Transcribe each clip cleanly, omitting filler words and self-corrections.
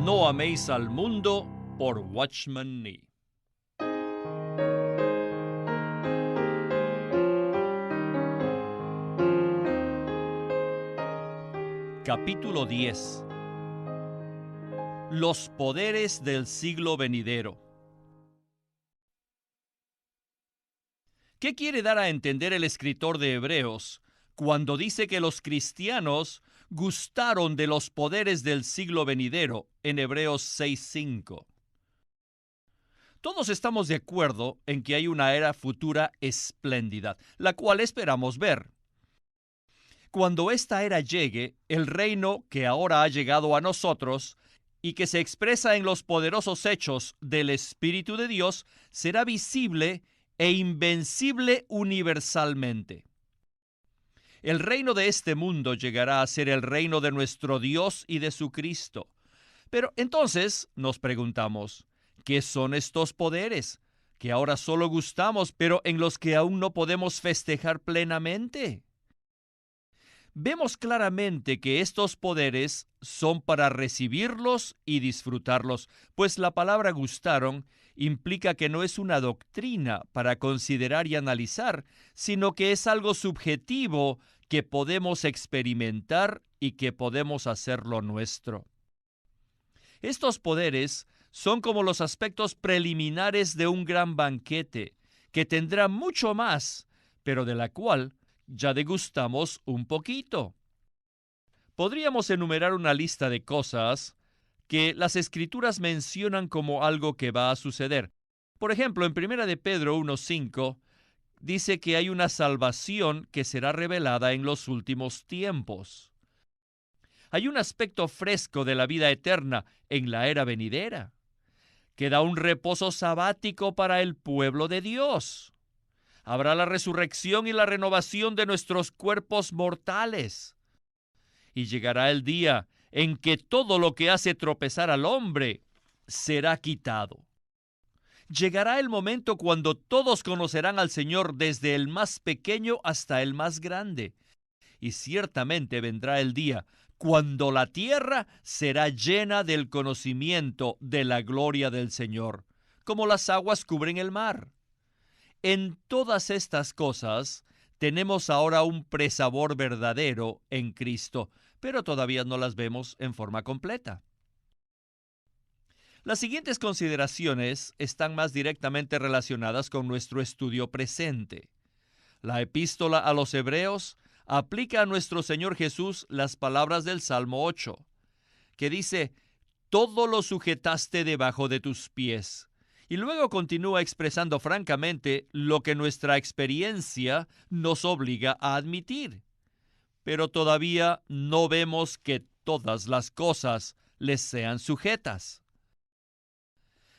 No améis al mundo, por Watchman Nee. Capítulo 10. Los poderes del siglo venidero. ¿Qué quiere dar a entender el escritor de Hebreos cuando dice que los cristianos gustaron de los poderes del siglo venidero en Hebreos 6:5? Todos estamos de acuerdo en que hay una era futura espléndida, la cual esperamos ver. Cuando esta era llegue, el reino que ahora ha llegado a nosotros y que se expresa en los poderosos hechos del Espíritu de Dios será visible e invencible universalmente. El reino de este mundo llegará a ser el reino de nuestro Dios y de su Cristo. Pero entonces nos preguntamos, ¿qué son estos poderes que ahora solo gustamos, pero en los que aún no podemos festejar plenamente? Vemos claramente que estos poderes son para recibirlos y disfrutarlos, pues la palabra gustaron implica que no es una doctrina para considerar y analizar, sino que es algo subjetivo que podemos experimentar y que podemos hacerlo nuestro. Estos poderes son como los aspectos preliminares de un gran banquete, que tendrá mucho más, pero de la cual ya degustamos un poquito. Podríamos enumerar una lista de cosas que las Escrituras mencionan como algo que va a suceder. Por ejemplo, en 1 de Pedro 1:5 dice que hay una salvación que será revelada en los últimos tiempos. Hay un aspecto fresco de la vida eterna en la era venidera, que da un reposo sabático para el pueblo de Dios. Habrá la resurrección y la renovación de nuestros cuerpos mortales. Y llegará el día en que todo lo que hace tropezar al hombre será quitado. Llegará el momento cuando todos conocerán al Señor desde el más pequeño hasta el más grande. Y ciertamente vendrá el día cuando la tierra será llena del conocimiento de la gloria del Señor, como las aguas cubren el mar. En todas estas cosas tenemos ahora un presabor verdadero en Cristo, pero todavía no las vemos en forma completa. Las siguientes consideraciones están más directamente relacionadas con nuestro estudio presente. La epístola a los Hebreos aplica a nuestro Señor Jesús las palabras del Salmo 8, que dice: «Todo lo sujetaste debajo de tus pies». Y luego continúa expresando francamente lo que nuestra experiencia nos obliga a admitir. Pero todavía no vemos que todas las cosas les sean sujetas.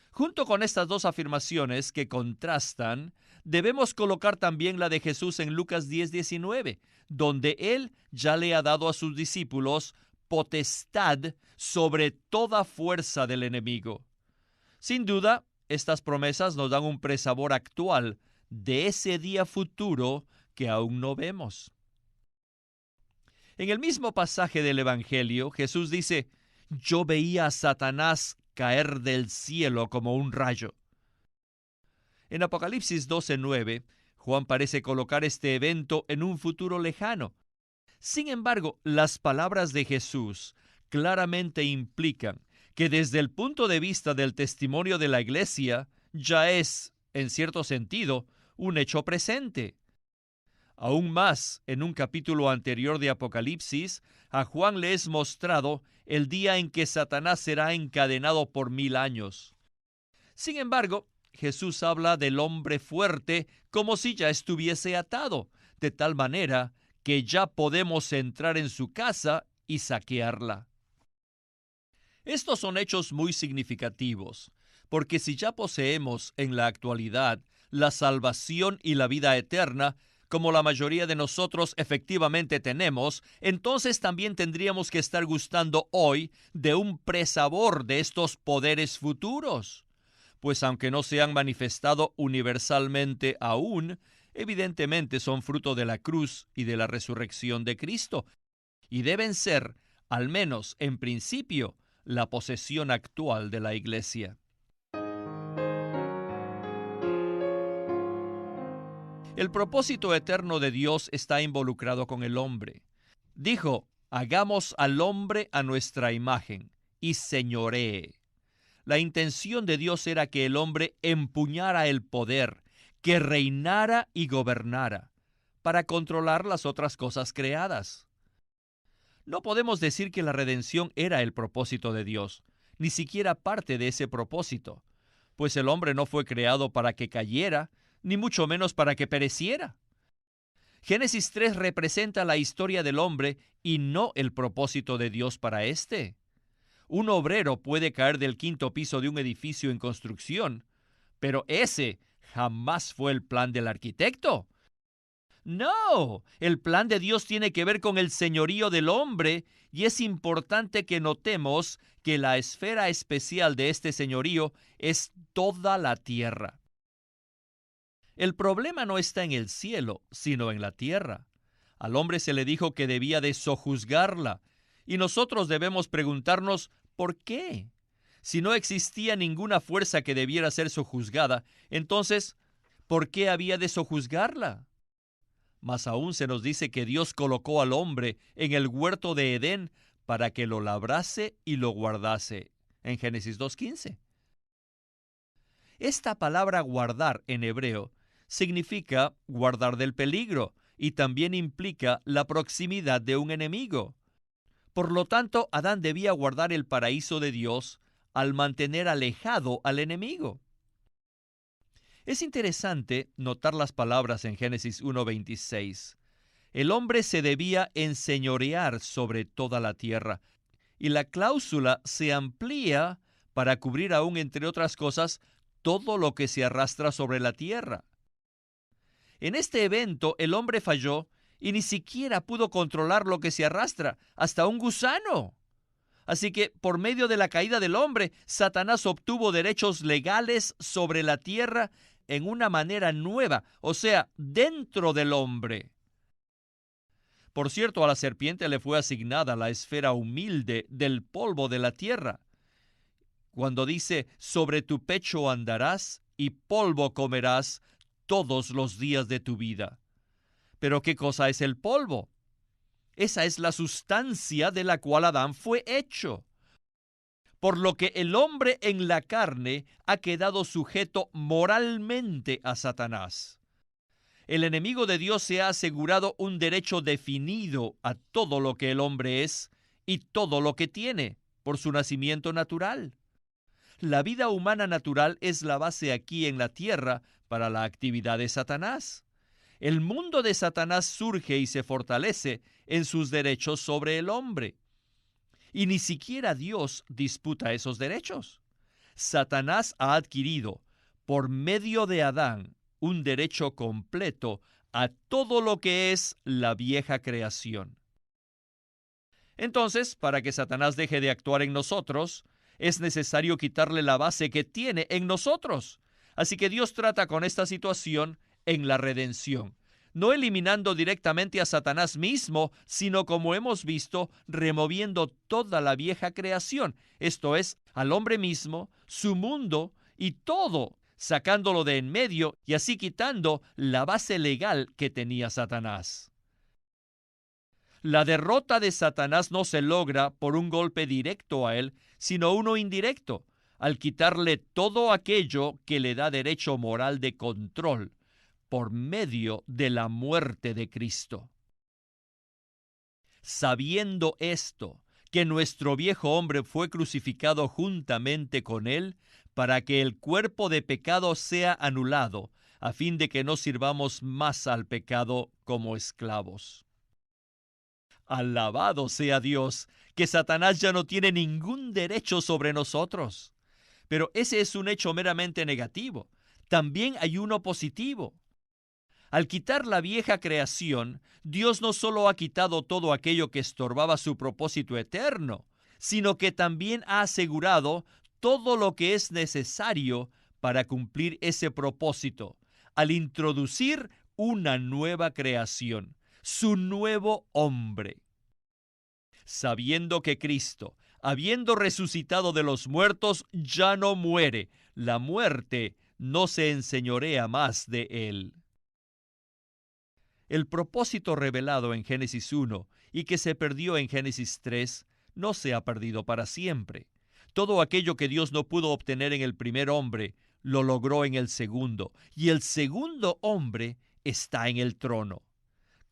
Junto con estas dos afirmaciones que contrastan, debemos colocar también la de Jesús en Lucas 10:19, donde Él ya le ha dado a sus discípulos potestad sobre toda fuerza del enemigo. Sin duda, estas promesas nos dan un presabor actual de ese día futuro que aún no vemos. En el mismo pasaje del Evangelio, Jesús dice: «Yo veía a Satanás caer del cielo como un rayo». En Apocalipsis 12:9, Juan parece colocar este evento en un futuro lejano. Sin embargo, las palabras de Jesús claramente implican que desde el punto de vista del testimonio de la iglesia, ya es, en cierto sentido, un hecho presente. Aún más, en un capítulo anterior de Apocalipsis, a Juan le es mostrado el día en que Satanás será encadenado por 1000 años. Sin embargo, Jesús habla del hombre fuerte como si ya estuviese atado, de tal manera que ya podemos entrar en su casa y saquearla. Estos son hechos muy significativos, porque si ya poseemos en la actualidad la salvación y la vida eterna, como la mayoría de nosotros efectivamente tenemos, entonces también tendríamos que estar gustando hoy de un presabor de estos poderes futuros. Pues aunque no se han manifestado universalmente aún, evidentemente son fruto de la cruz y de la resurrección de Cristo, y deben ser, al menos en principio, la posesión actual de la iglesia. El propósito eterno de Dios está involucrado con el hombre. Dijo, hagamos al hombre a nuestra imagen y señoree. La intención de Dios era que el hombre empuñara el poder, que reinara y gobernara, para controlar las otras cosas creadas. No podemos decir que la redención era el propósito de Dios, ni siquiera parte de ese propósito, pues el hombre no fue creado para que cayera, ni mucho menos para que pereciera. Génesis 3 representa la historia del hombre y no el propósito de Dios para éste. Un obrero puede caer del quinto piso de un edificio en construcción, pero ese jamás fue el plan del arquitecto. No, el plan de Dios tiene que ver con el señorío del hombre, y es importante que notemos que la esfera especial de este señorío es toda la tierra. El problema no está en el cielo, sino en la tierra. Al hombre se le dijo que debía de sojuzgarla, y nosotros debemos preguntarnos ¿por qué? Si no existía ninguna fuerza que debiera ser sojuzgada, entonces, ¿por qué había de sojuzgarla? Más aún se nos dice que Dios colocó al hombre en el huerto de Edén para que lo labrase y lo guardase, en Génesis 2:15. Esta palabra guardar en hebreo significa guardar del peligro y también implica la proximidad de un enemigo. Por lo tanto, Adán debía guardar el paraíso de Dios al mantener alejado al enemigo. Es interesante notar las palabras en Génesis 1:26. El hombre se debía enseñorear sobre toda la tierra, y la cláusula se amplía para cubrir aún, entre otras cosas, todo lo que se arrastra sobre la tierra. En este evento, el hombre falló y ni siquiera pudo controlar lo que se arrastra, hasta un gusano. Así que, por medio de la caída del hombre, Satanás obtuvo derechos legales sobre la tierra en una manera nueva, o sea, dentro del hombre. Por cierto, a la serpiente le fue asignada la esfera humilde del polvo de la tierra. Cuando dice, sobre tu pecho andarás y polvo comerás todos los días de tu vida. ¿Pero qué cosa es el polvo? Esa es la sustancia de la cual Adán fue hecho. Por lo que el hombre en la carne ha quedado sujeto moralmente a Satanás. El enemigo de Dios se ha asegurado un derecho definido a todo lo que el hombre es y todo lo que tiene por su nacimiento natural. La vida humana natural es la base aquí en la tierra para la actividad de Satanás. El mundo de Satanás surge y se fortalece en sus derechos sobre el hombre. Y ni siquiera Dios disputa esos derechos. Satanás ha adquirido, por medio de Adán, un derecho completo a todo lo que es la vieja creación. Entonces, para que Satanás deje de actuar en nosotros, es necesario quitarle la base que tiene en nosotros. Así que Dios trata con esta situación en la redención, no eliminando directamente a Satanás mismo, sino, como hemos visto, removiendo toda la vieja creación, esto es, al hombre mismo, su mundo y todo, sacándolo de en medio y así quitando la base legal que tenía Satanás. La derrota de Satanás no se logra por un golpe directo a él, sino uno indirecto, al quitarle todo aquello que le da derecho moral de control, por medio de la muerte de Cristo. Sabiendo esto, que nuestro viejo hombre fue crucificado juntamente con él, para que el cuerpo de pecado sea anulado, a fin de que no sirvamos más al pecado como esclavos. Alabado sea Dios, que Satanás ya no tiene ningún derecho sobre nosotros. Pero ese es un hecho meramente negativo. También hay uno positivo. Al quitar la vieja creación, Dios no solo ha quitado todo aquello que estorbaba su propósito eterno, sino que también ha asegurado todo lo que es necesario para cumplir ese propósito, al introducir una nueva creación, su nuevo hombre. Sabiendo que Cristo, habiendo resucitado de los muertos, ya no muere. La muerte no se enseñorea más de él. El propósito revelado en Génesis 1 y que se perdió en Génesis 3 no se ha perdido para siempre. Todo aquello que Dios no pudo obtener en el primer hombre, lo logró en el segundo, y el segundo hombre está en el trono.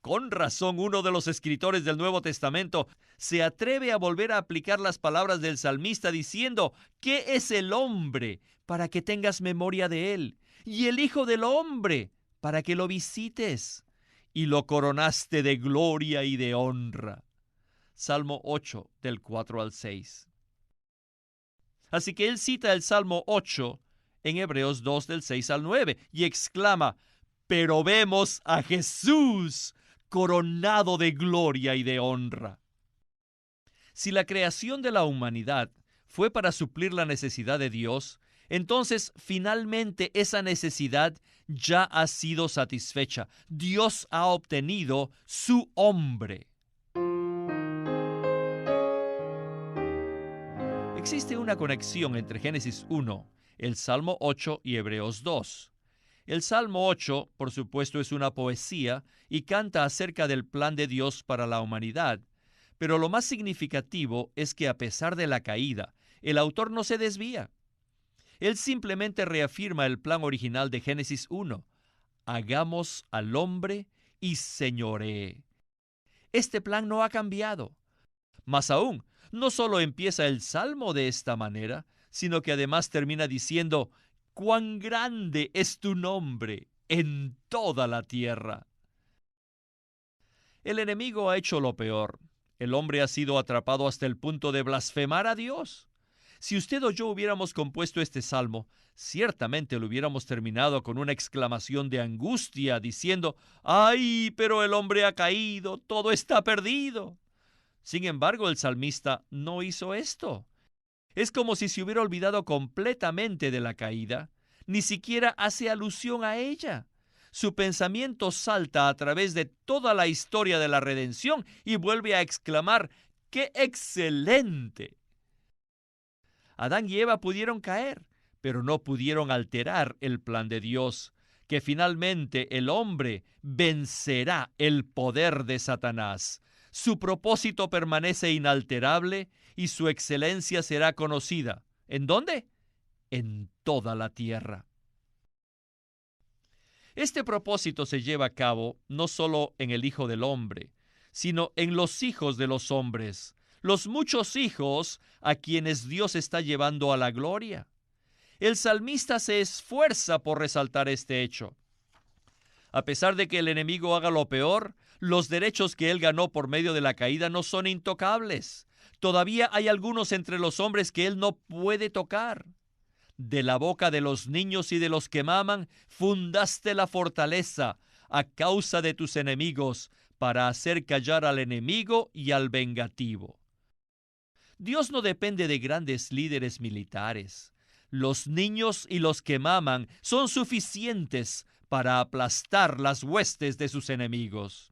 Con razón, uno de los escritores del Nuevo Testamento se atreve a volver a aplicar las palabras del salmista diciendo: ¿qué es el hombre para que tengas memoria de él? Y el hijo del hombre para que lo visites y lo coronaste de gloria y de honra. Salmo 8, del 4 al 6. Así que él cita el Salmo 8 en Hebreos 2, del 6 al 9, y exclama: pero vemos a Jesús coronado de gloria y de honra. Si la creación de la humanidad fue para suplir la necesidad de Dios, entonces finalmente esa necesidad ya ha sido satisfecha. Dios ha obtenido su hombre. Existe una conexión entre Génesis 1, el Salmo 8 y Hebreos 2. El Salmo 8, por supuesto, es una poesía y canta acerca del plan de Dios para la humanidad. Pero lo más significativo es que a pesar de la caída, el autor no se desvía. Él simplemente reafirma el plan original de Génesis 1. Hagamos al hombre y señoree. Este plan no ha cambiado. Más aún, no solo empieza el Salmo de esta manera, sino que además termina diciendo: ¡cuán grande es tu nombre en toda la tierra! El enemigo ha hecho lo peor. El hombre ha sido atrapado hasta el punto de blasfemar a Dios. Si usted o yo hubiéramos compuesto este salmo, ciertamente lo hubiéramos terminado con una exclamación de angustia, diciendo: ¡ay, pero el hombre ha caído! ¡Todo está perdido! Sin embargo, el salmista no hizo esto. Es como si se hubiera olvidado completamente de la caída. Ni siquiera hace alusión a ella. Su pensamiento salta a través de toda la historia de la redención y vuelve a exclamar: ¡qué excelente! Adán y Eva pudieron caer, pero no pudieron alterar el plan de Dios, que finalmente el hombre vencerá el poder de Satanás. Su propósito permanece inalterable y su excelencia será conocida. ¿En dónde? En toda la tierra. Este propósito se lleva a cabo no solo en el Hijo del Hombre, sino en los hijos de los hombres, los muchos hijos a quienes Dios está llevando a la gloria. El salmista se esfuerza por resaltar este hecho. A pesar de que el enemigo haga lo peor, los derechos que él ganó por medio de la caída no son intocables. Todavía hay algunos entre los hombres que él no puede tocar. De la boca de los niños y de los que maman, fundaste la fortaleza a causa de tus enemigos, para hacer callar al enemigo y al vengativo. Dios no depende de grandes líderes militares. Los niños y los que maman son suficientes para aplastar las huestes de sus enemigos.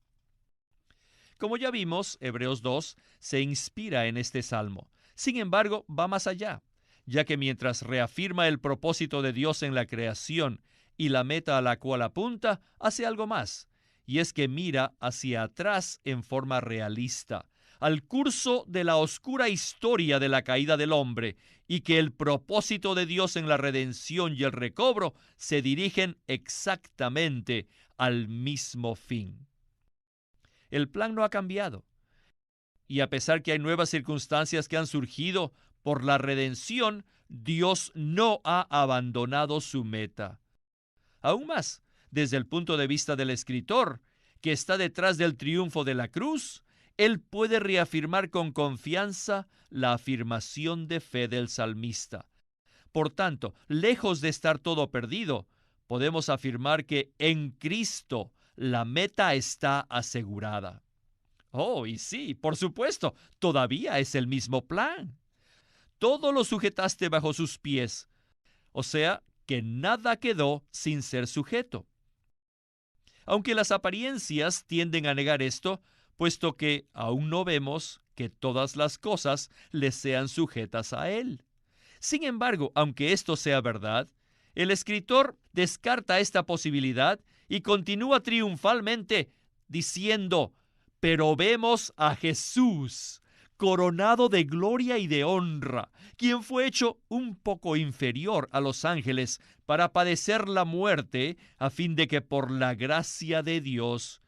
Como ya vimos, Hebreos 2 se inspira en este salmo. Sin embargo, va más allá, ya que mientras reafirma el propósito de Dios en la creación y la meta a la cual apunta, hace algo más, y es que mira hacia atrás en forma realista, al curso de la oscura historia de la caída del hombre, y que el propósito de Dios en la redención y el recobro se dirigen exactamente al mismo fin. El plan no ha cambiado, y a pesar que hay nuevas circunstancias que han surgido por la redención, Dios no ha abandonado su meta. Aún más, desde el punto de vista del escritor, que está detrás del triunfo de la cruz, él puede reafirmar con confianza la afirmación de fe del salmista. Por tanto, lejos de estar todo perdido, podemos afirmar que en Cristo la meta está asegurada. Oh, y sí, por supuesto, todavía es el mismo plan. Todo lo sujetaste bajo sus pies, o sea, que nada quedó sin ser sujeto. Aunque las apariencias tienden a negar esto, puesto que aún no vemos que todas las cosas le sean sujetas a Él. Sin embargo, aunque esto sea verdad, el escritor descarta esta posibilidad y continúa triunfalmente diciendo: pero vemos a Jesús, coronado de gloria y de honra, quien fue hecho un poco inferior a los ángeles para padecer la muerte, a fin de que por la gracia de Dios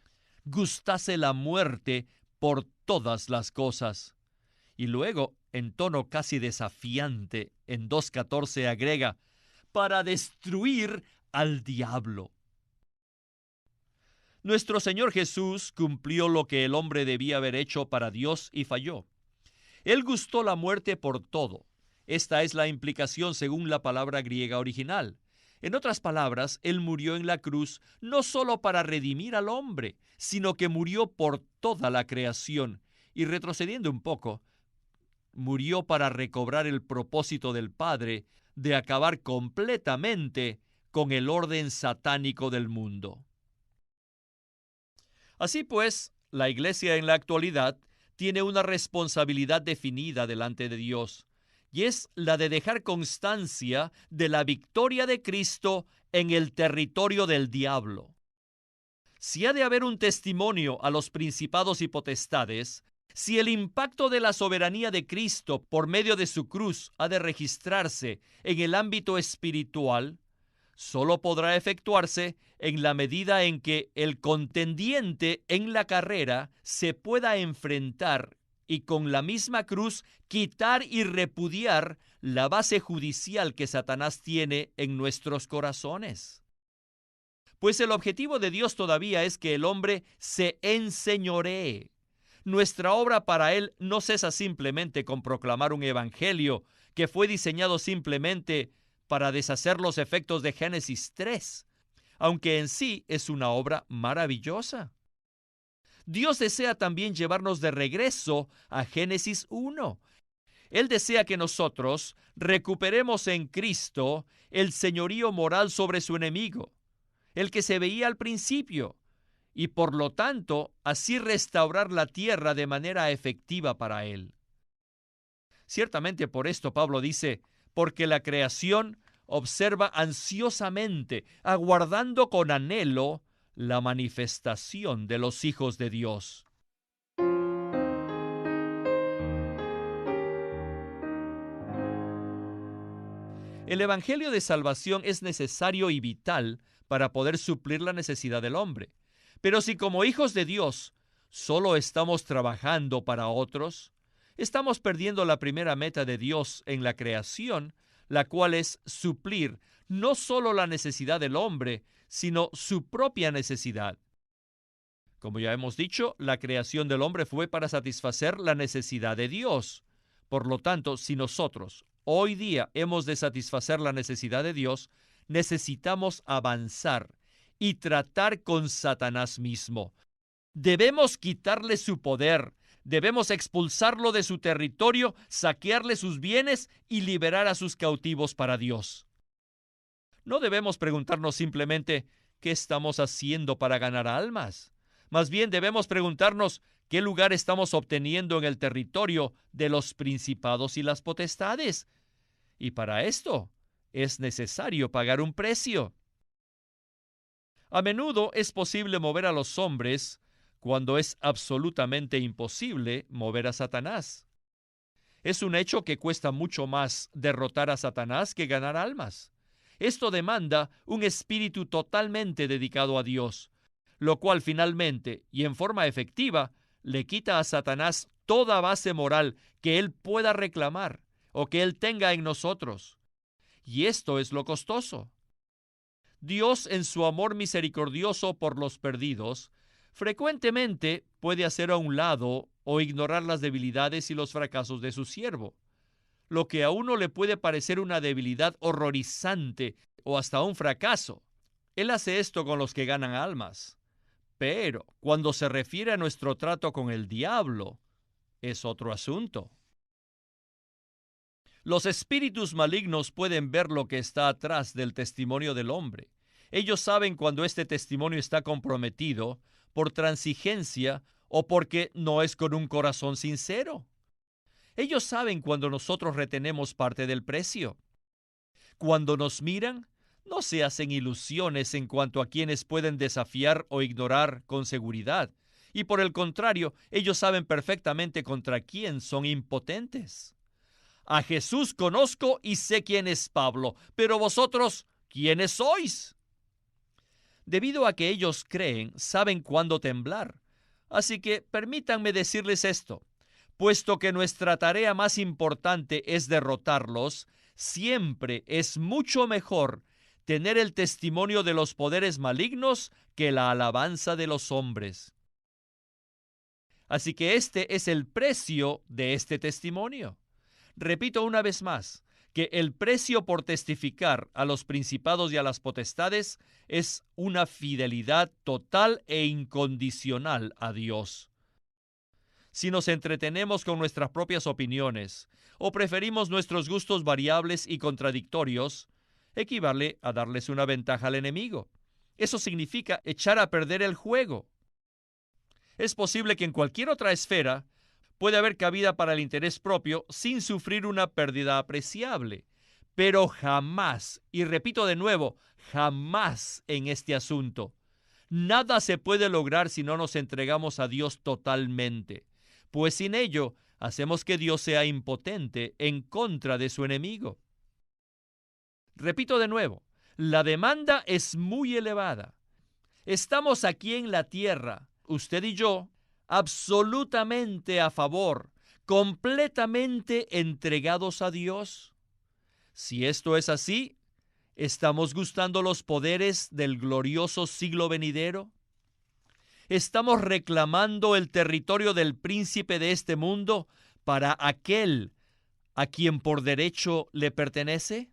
gustase la muerte por todas las cosas. Y luego, en tono casi desafiante, en 2:14 agrega: para destruir al diablo. Nuestro Señor Jesús cumplió lo que el hombre debía haber hecho para Dios y falló. Él gustó la muerte por todo. Esta es la implicación según la palabra griega original. En otras palabras, Él murió en la cruz no solo para redimir al hombre, sino que murió por toda la creación. Y retrocediendo un poco, murió para recobrar el propósito del Padre de acabar completamente con el orden satánico del mundo. Así pues, la Iglesia en la actualidad tiene una responsabilidad definida delante de Dios, y es la de dejar constancia de la victoria de Cristo en el territorio del diablo. Si ha de haber un testimonio a los principados y potestades, si el impacto de la soberanía de Cristo por medio de su cruz ha de registrarse en el ámbito espiritual, solo podrá efectuarse en la medida en que el contendiente en la carrera se pueda enfrentar y con la misma cruz quitar y repudiar la base judicial que Satanás tiene en nuestros corazones. Pues el objetivo de Dios todavía es que el hombre se enseñoree. Nuestra obra para Él no cesa simplemente con proclamar un evangelio que fue diseñado simplemente para deshacer los efectos de Génesis 3, aunque en sí es una obra maravillosa. Dios desea también llevarnos de regreso a Génesis 1. Él desea que nosotros recuperemos en Cristo el señorío moral sobre su enemigo, el que se veía al principio, y por lo tanto, así restaurar la tierra de manera efectiva para Él. Ciertamente por esto Pablo dice: porque la creación observa ansiosamente, aguardando con anhelo la manifestación de los hijos de Dios. El Evangelio de salvación es necesario y vital para poder suplir la necesidad del hombre. Pero si como hijos de Dios solo estamos trabajando para otros, estamos perdiendo la primera meta de Dios en la creación, la cual es suplir no solo la necesidad del hombre, sino su propia necesidad. Como ya hemos dicho, la creación del hombre fue para satisfacer la necesidad de Dios. Por lo tanto, si nosotros hoy día hemos de satisfacer la necesidad de Dios, necesitamos avanzar y tratar con Satanás mismo. Debemos quitarle su poder, debemos expulsarlo de su territorio, saquearle sus bienes y liberar a sus cautivos para Dios. No debemos preguntarnos simplemente ¿qué estamos haciendo para ganar almas? Más bien debemos preguntarnos ¿qué lugar estamos obteniendo en el territorio de los principados y las potestades? Y para esto es necesario pagar un precio. A menudo es posible mover a los hombres cuando es absolutamente imposible mover a Satanás. Es un hecho que cuesta mucho más derrotar a Satanás que ganar almas. Esto demanda un espíritu totalmente dedicado a Dios, lo cual finalmente y en forma efectiva le quita a Satanás toda base moral que él pueda reclamar o que él tenga en nosotros. Y esto es lo costoso. Dios, en su amor misericordioso por los perdidos, frecuentemente puede hacer a un lado o ignorar las debilidades y los fracasos de su siervo. Lo que a uno le puede parecer una debilidad horrorizante o hasta un fracaso. Él hace esto con los que ganan almas. Pero cuando se refiere a nuestro trato con el diablo, es otro asunto. Los espíritus malignos pueden ver lo que está atrás del testimonio del hombre. Ellos saben cuando este testimonio está comprometido por transigencia o porque no es con un corazón sincero. Ellos saben cuando nosotros retenemos parte del precio. Cuando nos miran, no se hacen ilusiones en cuanto a quienes pueden desafiar o ignorar con seguridad. Y por el contrario, ellos saben perfectamente contra quién son impotentes. A Jesús conozco y sé quién es Pablo, pero vosotros, ¿quiénes sois? Debido a que ellos creen, saben cuándo temblar. Así que permítanme decirles esto. Puesto que nuestra tarea más importante es derrotarlos, siempre es mucho mejor tener el testimonio de los poderes malignos que la alabanza de los hombres. Así que este es el precio de este testimonio. Repito una vez más, que el precio por testificar a los principados y a las potestades es una fidelidad total e incondicional a Dios. Si nos entretenemos con nuestras propias opiniones o preferimos nuestros gustos variables y contradictorios, equivale a darles una ventaja al enemigo. Eso significa echar a perder el juego. Es posible que en cualquier otra esfera puede haber cabida para el interés propio sin sufrir una pérdida apreciable, pero jamás, y repito de nuevo, jamás en este asunto. Nada se puede lograr si no nos entregamos a Dios totalmente, pues sin ello hacemos que Dios sea impotente en contra de su enemigo. Repito de nuevo, la demanda es muy elevada. Estamos aquí en la tierra, usted y yo, absolutamente a favor, completamente entregados a Dios. Si esto es así, ¿estamos gustando los poderes del glorioso siglo venidero? ¿Estamos reclamando el territorio del príncipe de este mundo para aquel a quien por derecho le pertenece?